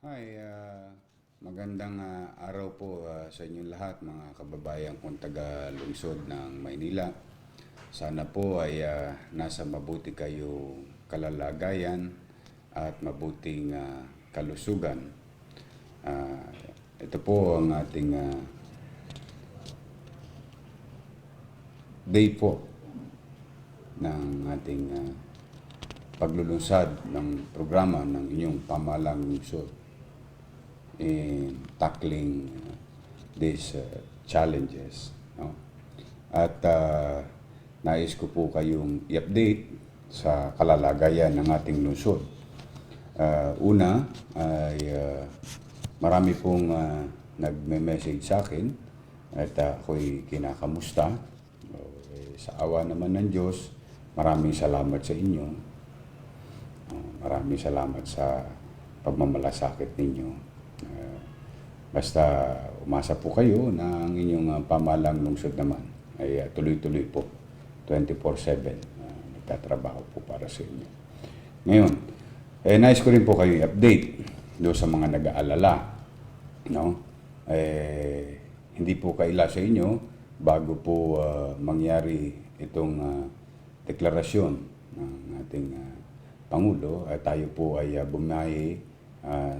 Hi, magandang araw po sa inyong lahat mga kababayan kong taga-lungsod ng Maynila. Sana po ay nasa mabuti kayo kalalagayan at mabuting kalusugan. Ah, Ito po ang ating day po ng ating paglulunsad ng programa ng inyong pamahalang lungsod in tackling these challenges. No? At nais ko po kayong i-update sa kalalagayan ng ating lungsod. Una ay marami pong nagme-message sa akin at ako'y kinakamusta. Sa awa naman ng Diyos, maraming salamat sa inyo. Maraming salamat sa pagmamalasakit ninyo. Basta umasa po kayo na ang inyong pamahalang lungsod naman ay tuloy-tuloy po, 24/7 nagtatrabaho po para sa inyo. Ngayon, nais ko rin po kayo i-update doon sa mga nag-aalala. No? Hindi po kaila sa inyo bago po mangyari itong deklarasyon ng ating Pangulo. Tayo po ay bumiyahe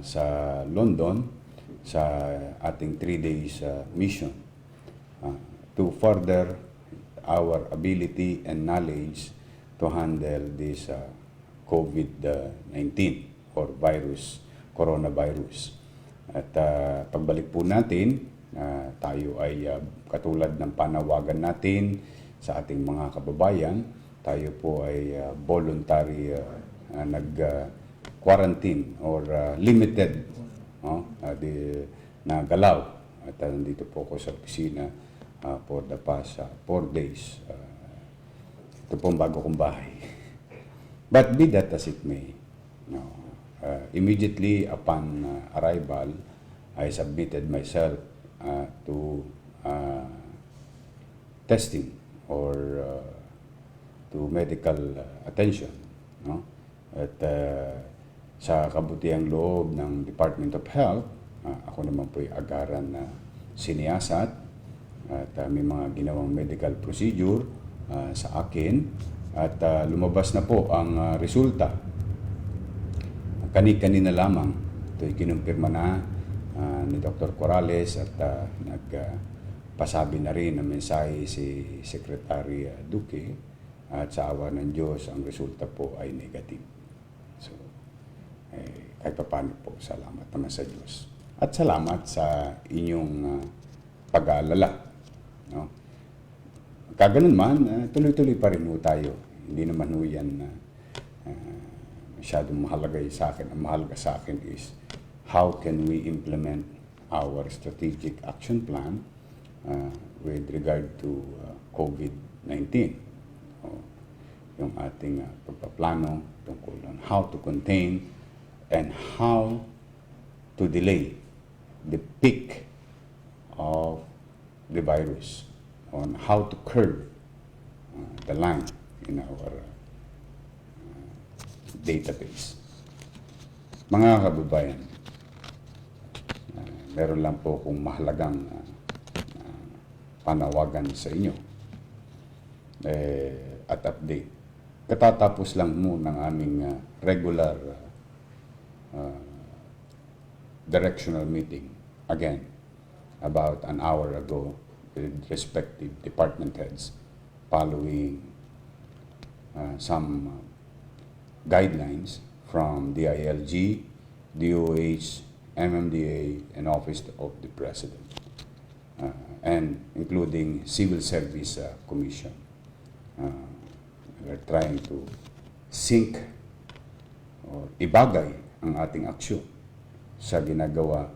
sa London sa ating 3 days mission to further our ability and knowledge to handle this COVID-19 or coronavirus. At pagbalik po natin, tayo ay katulad ng panawagan natin sa ating mga kababayan, tayo po ay voluntary nag-quarantine or limited na galaw. At nandito po ako sa opisina for the past 4 days. Ito pong bago kong bahay. But be that as it may, immediately upon arrival, I submitted myself to testing or to medical attention. No? At sa kabutihang loob ng Department of Health, ako naman po ay agaran na siniyasat at may mga ginawang medical procedure sa akin at lumabas na po ang resulta. Kani-kanina lamang ito'y kinumpirma na ni Dr. Corrales at nagpasabi na rin ng mensahe si Secretary Duque at sa awa ng Diyos ang resulta po ay negative. So, kahit pa paano po, salamat naman sa Diyos. At salamat sa inyong pag-aalala. No? Kaganon man, tuloy-tuloy pa rin po tayo. Hindi naman po yan masyadong mahalaga sa akin. Ang mahalaga sa akin is how can we implement our strategic action plan with regard to COVID-19. Yung ating pagpaplano tungkol on how to contain and how to delay the peak of the virus, on how to curb the line in our database. Mga kababayan, meron lang po kung mahalagang panawagan sa inyo at update. Katatapos lang mo ng aming regular directional meeting, again, about an hour ago with respective department heads following some guidelines from DILG, DOH, MMDA, and Office of the President, and including Civil Service Commission. We're trying to sync or ibagay ang ating aksyon sa ginagawa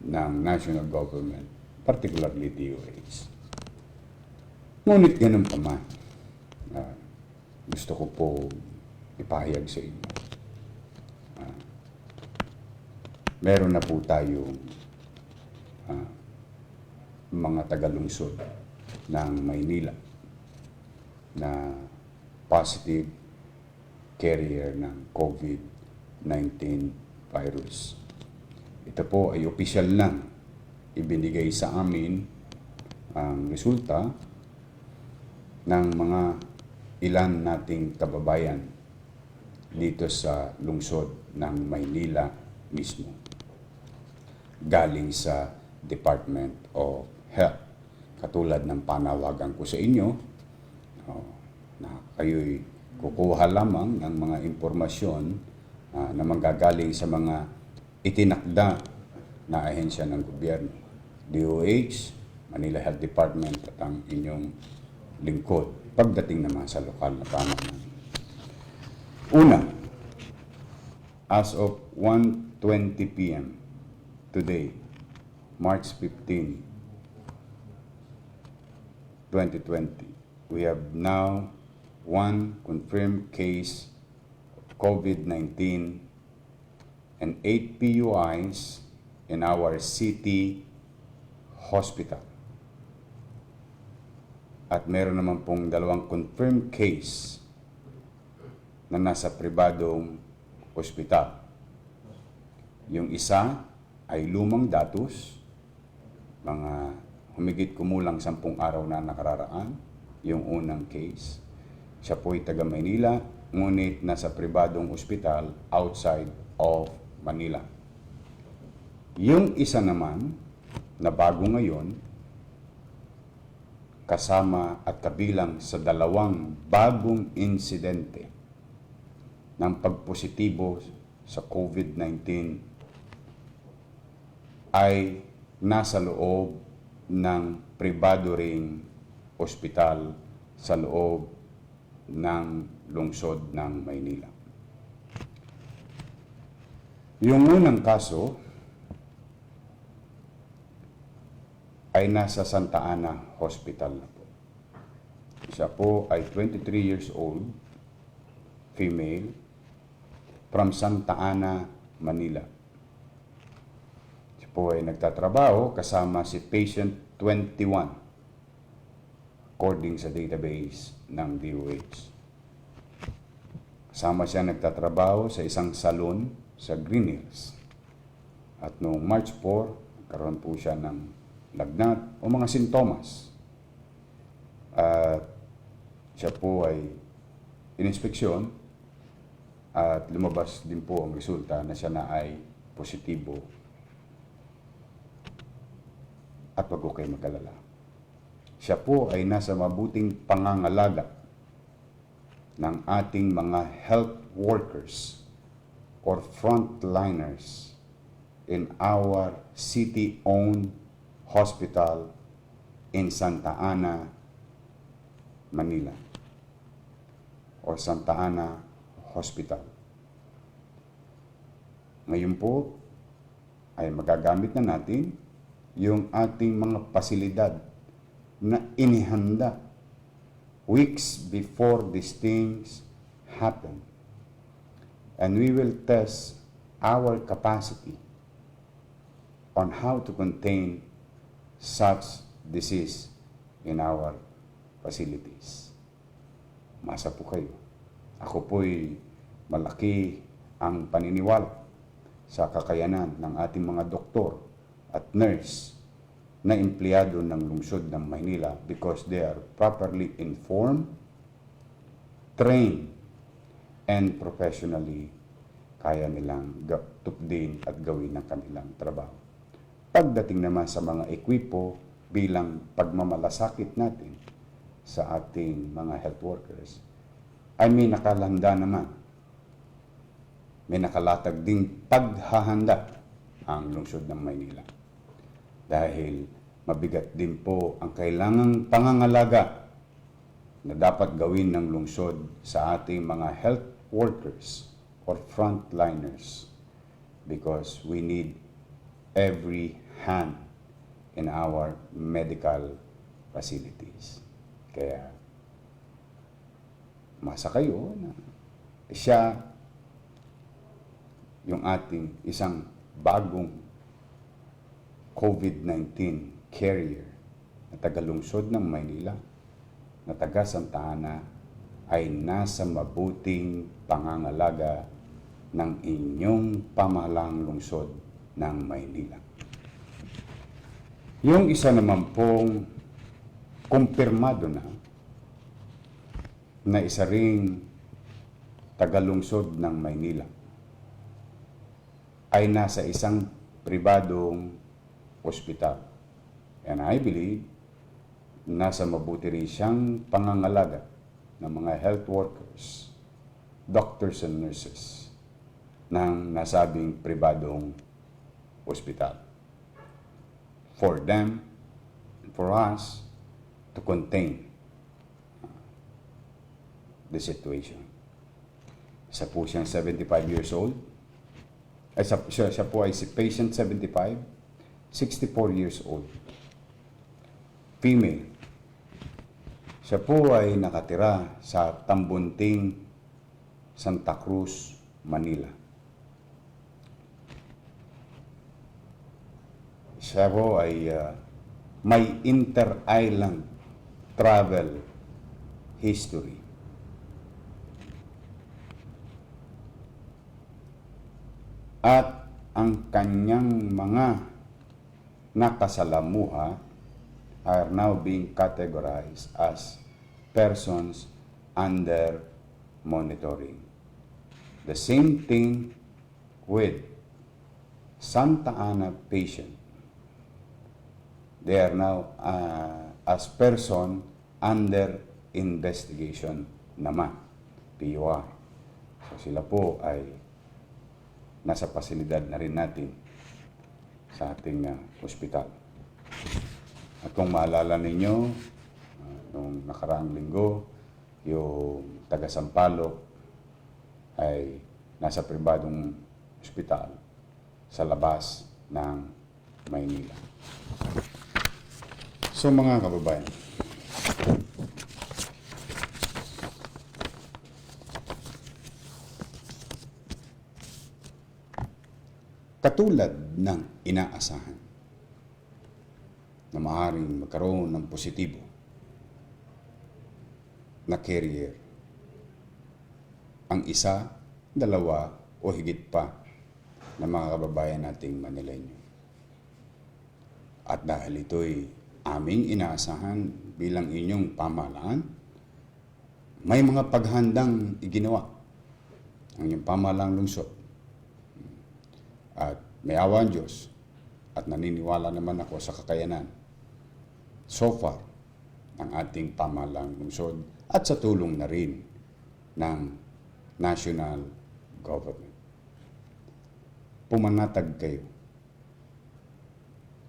ng national government, particularly DOH. Ngunit ganun pa man, gusto ko po ipahayag sa inyo. Meron na po tayong mga tagalungsod ng Maynila na positive carrier ng COVID-19 virus. ito po ay opisyal na ibinigay sa amin ang resulta ng mga ilan nating kababayan dito sa lungsod ng Maynila mismo, galing sa Department of Health. Katulad ng panawagan ko sa inyo, na kayo'y kukuha lamang ng mga impormasyon na manggagaling sa mga itinakda na ahensya ng gobyerno, DOH, Manila Health Department at ang inyong lingkod pagdating naman sa lokal na pamahalaan. Una, as of 1:20 p.m. today, March 15, 2020, we have now one confirmed case of COVID-19 and 8 PUIs in our city hospital. At meron naman pong 2 confirmed case na nasa pribadong ospital. Yung isa ay lumang datos, mga humigit kumulang 10 araw na nakararaan, yung unang case. Siya po ay taga Maynila, ngunit nasa pribadong ospital outside of Manila. Yung isa naman na bago ngayon, kasama at kabilang sa 2 bagong insidente ng pagpositibo sa COVID-19 ay nasa loob ng pribado ring ospital sa loob ng lungsod ng Maynila. Yung unang kaso ay nasa Santa Ana Hospital na po. Siya po ay 23 years old, female, from Santa Ana, Manila. Siya po ay nagtatrabaho kasama si patient 21 according sa database ng DOH. Kasama siya nagtatrabaho sa isang salon sa Green Hills. At noong March 4, nagkaroon po siya ng lagnat o mga sintomas. At siya po ay ininspeksyon at lumabas din po ang resulta na siya na ay positibo. At wag ko kayo mag-alala. Siya po ay nasa mabuting pangangalaga ng ating mga health workers or frontliners in our city-owned hospital in Santa Ana, Manila, or Santa Ana Hospital. Ngayon po ay magagamit na natin yung ating mga pasilidad na inihanda weeks before these things happen. And we will test our capacity on how to contain such disease in our facilities. Masa po kayo. Ako po'y malaki ang paniniwala sa kakayanan ng ating mga doktor at nurse na empleyado ng lungsod ng Maynila because they are properly informed, trained, and professionally kaya nilang tupdin at gawin ang kanilang trabaho. Pagdating naman sa mga ekwipo bilang pagmamalasakit natin sa ating mga health workers, ay may nakalanda naman. May nakalatag ding paghahanda ang lungsod ng Maynila. Dahil mabigat din po ang kailangang pangangalaga na dapat gawin ng lungsod sa ating mga health workers or frontliners because we need every hand in our medical facilities. Kaya, masa kayo na siya yung ating isang bagong COVID-19 carrier na tagalungsod ng Maynila, na taga Santa Ana, ay nasa mabuting pangangalaga ng inyong pamahalaang lungsod ng Maynila. Yung isa naman pong kumpirmado na isa ring tagalungsod ng Maynila ay nasa isang pribadong ospital. And I believe nasa mabuti rin siyang pangangalaga ng mga health workers, doctors and nurses ng nasabing pribadong ospital. For them and for us to contain the situation. Isa po siyang 75 years old. Siya po ay si patient 75, 64 years old. Female. Siya po ay nakatira sa Tambunting, Santa Cruz, Manila. Siya po ay may inter-island travel history. At ang kanyang mga nakasalamuha are now being categorized as persons under monitoring. The same thing with Santa Ana patient. They are now as person under investigation naman, PUI. So sila po ay nasa pasilidad na rin natin sa ating ospital. At kung maalala ninyo, nung nakaraang linggo, yung taga Sampaloc ay nasa pribadong ospital sa labas ng Maynila. So mga kababayan, katulad ng inaasahan na maaaring magkaroon ng positibo na carrier, ang isa, dalawa o higit pa na mga kababayan nating Manileño. At dahil ito'y aming inaasahan bilang inyong pamahalaan, may mga paghandang iginawa ang inyong pamahalaang lungsod. At may awa ang Diyos at naniniwala naman ako sa kakayanan so far ng ating pamahalaang lungsod at sa tulong na rin ng national government. Pumanatag kayo.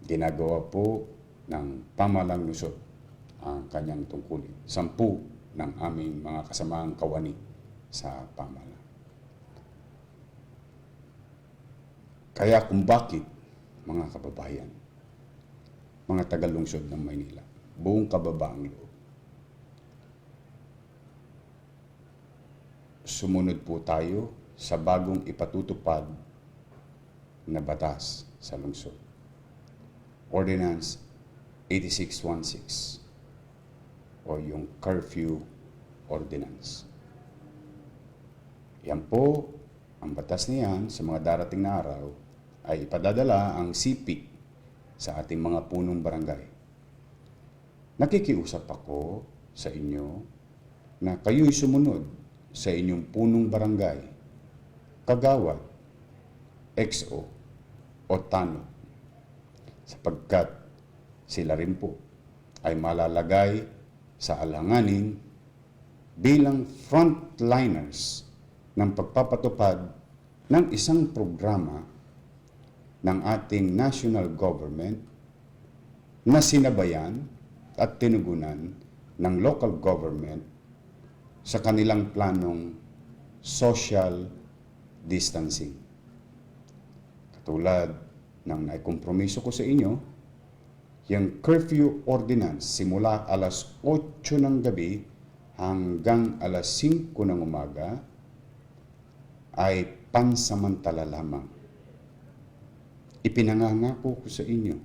Ginagawa po ng pamahalaang lungsod ang kanyang tungkulin. 10 ng aming mga kasamaang kawani sa pamahalaan. Kaya kung bakit, mga kababayan, mga tagalungsod ng Maynila, buong kababaang loob, sumunod po tayo sa bagong ipatutupad na batas sa lungsod. Ordinance 8616 o yung Curfew Ordinance. Yan po, ang batas niyan sa mga darating na araw ay ipadadala ang CP sa ating mga punong barangay. Nakikiusap ako sa inyo na kayo'y sumunod sa inyong punong barangay, kagawad, XO o tanod, sapagkat sila rin po ay malalagay sa alanganin bilang frontliners ng pagpapatupad ng isang programa ng ating national government na sinabayan at tinugunan ng local government sa kanilang planong social distancing. Katulad ng naikompromiso ko sa inyo, yung curfew ordinance simula alas 8 ng gabi hanggang alas 5 ng umaga ay pansamantala lamang. Ipinangangako ko sa inyo,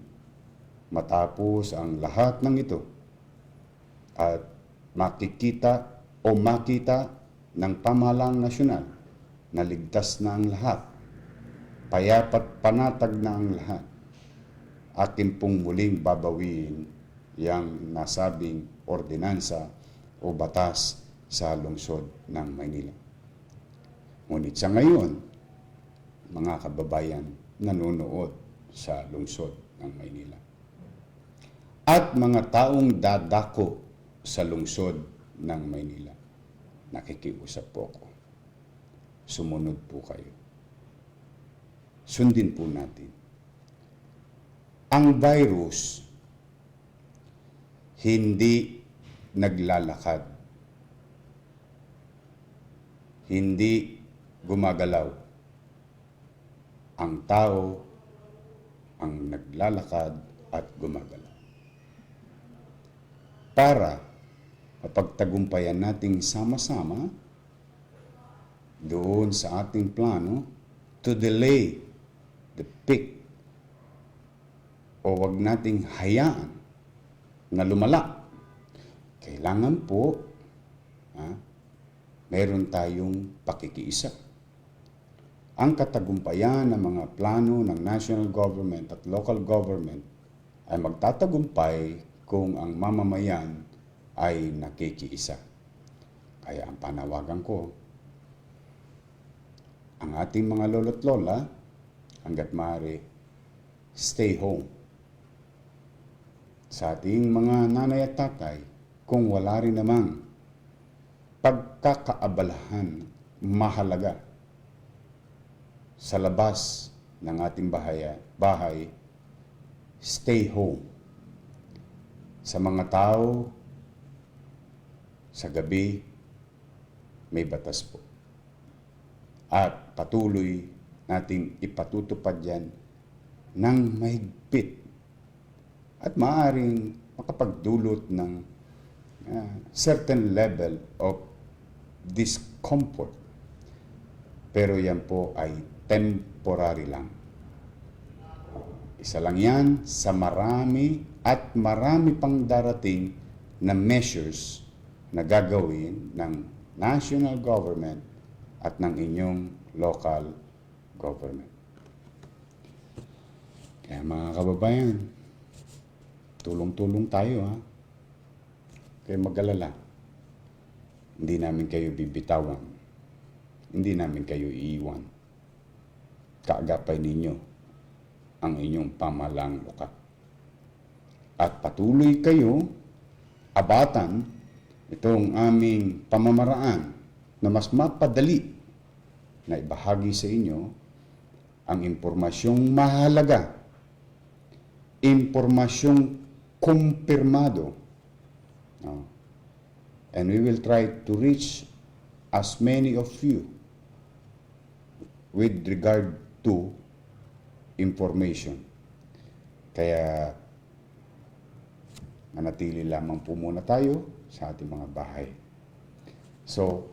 matapos ang lahat ng ito at makita ng pamahalaang nasyonal na ligtas na ang lahat payapat panatag na ang lahat. Akin pong muling babawiin yang nasabing ordinansa o batas sa lungsod ng Maynila. Ngunit sa ngayon, mga kababayan nanonood sa lungsod ng Maynila at mga taong dadako sa lungsod ng Maynila, nakikiusap po ako. Sumunod po kayo. Sundin po natin. Ang virus hindi naglalakad, hindi gumagalaw. Ang tao ang naglalakad at gumagalaw. Para mapagtagumpayan nating sama-sama doon sa ating plano to delay the peak o wag nating hayaan na lumala. Kailangan po meron tayong pakikiisa. Ang katagumpayan ng mga plano ng national government at local government ay magtatagumpay kung ang mamamayan ay nakikiisa. Kaya ang panawagan ko, ang ating mga lolo't lola, hanggat maaari, stay home. Sa ating mga nanay at tatay, kung wala rin namang pagkakaabalahan mahalaga sa labas ng ating bahay, stay home. Sa mga tao, sa gabi, may batas po. At patuloy nating ipatutupad yan ng mahigpit at maaaring makapagdulot ng certain level of discomfort. Pero yan po ay temporary lang. Isa lang yan sa marami at marami pang darating na measures na gagawin ng national government at ng inyong local government. Kaya mga kababayan, tulong-tulong tayo ha. Kaya mag-alala. Hindi namin kayo bibitawan. Hindi namin kayo iiwan. Kaagapay ninyo ang inyong pamalang lukat. At patuloy kayo abatan itong aming pamamaraan na mas mapadali na ibahagi sa inyo ang impormasyong mahalaga, impormasyong kumpirmado. And we will try to reach as many of you with regard to information. Kaya manatili lamang po muna tayo sa ating mga bahay. So,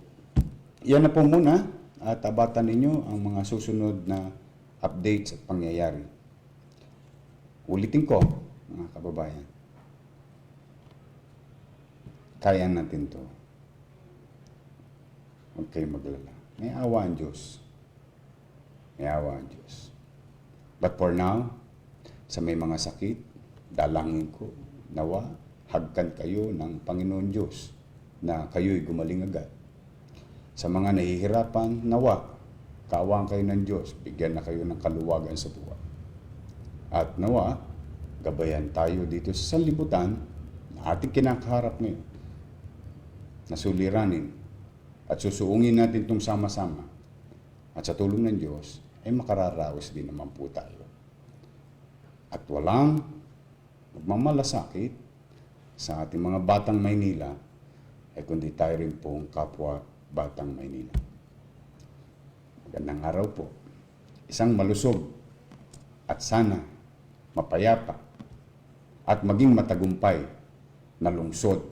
yan na po muna at abatan ninyo ang mga susunod na updates at pangyayari. Ulitin ko, mga kababayan. Kaya natin to. Huwag kayong maglala. May awa ang Diyos. May awa ang Diyos. But for now, sa may mga sakit, dalangin ko, nawa, hagkan kayo ng Panginoon Diyos na kayo'y gumaling agad. Sa mga nahihirapan, nawa, kaawaan kayo ng Diyos, bigyan na kayo ng kaluwagan sa buhay. At nawa, gabayan tayo dito sa sanlibutan na ating kinakaharap ngayon, na suliranin at susuungin natin itong sama-sama. At sa tulong ng Diyos, ay makararaos din naman po tayo. At walang magmamalasakit sa ating mga batang Maynila, ay kundi tayo rin pong kapwa batang Maynila. Magandang araw po. Isang malusog at sana mapayapa at maging matagumpay na lungsod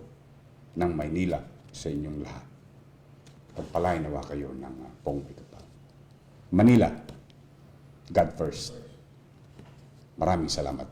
ng Maynila sa inyong lahat. Pagpalain nawa kayo ng Pong Kapal. Manila, God first. Maraming salamat.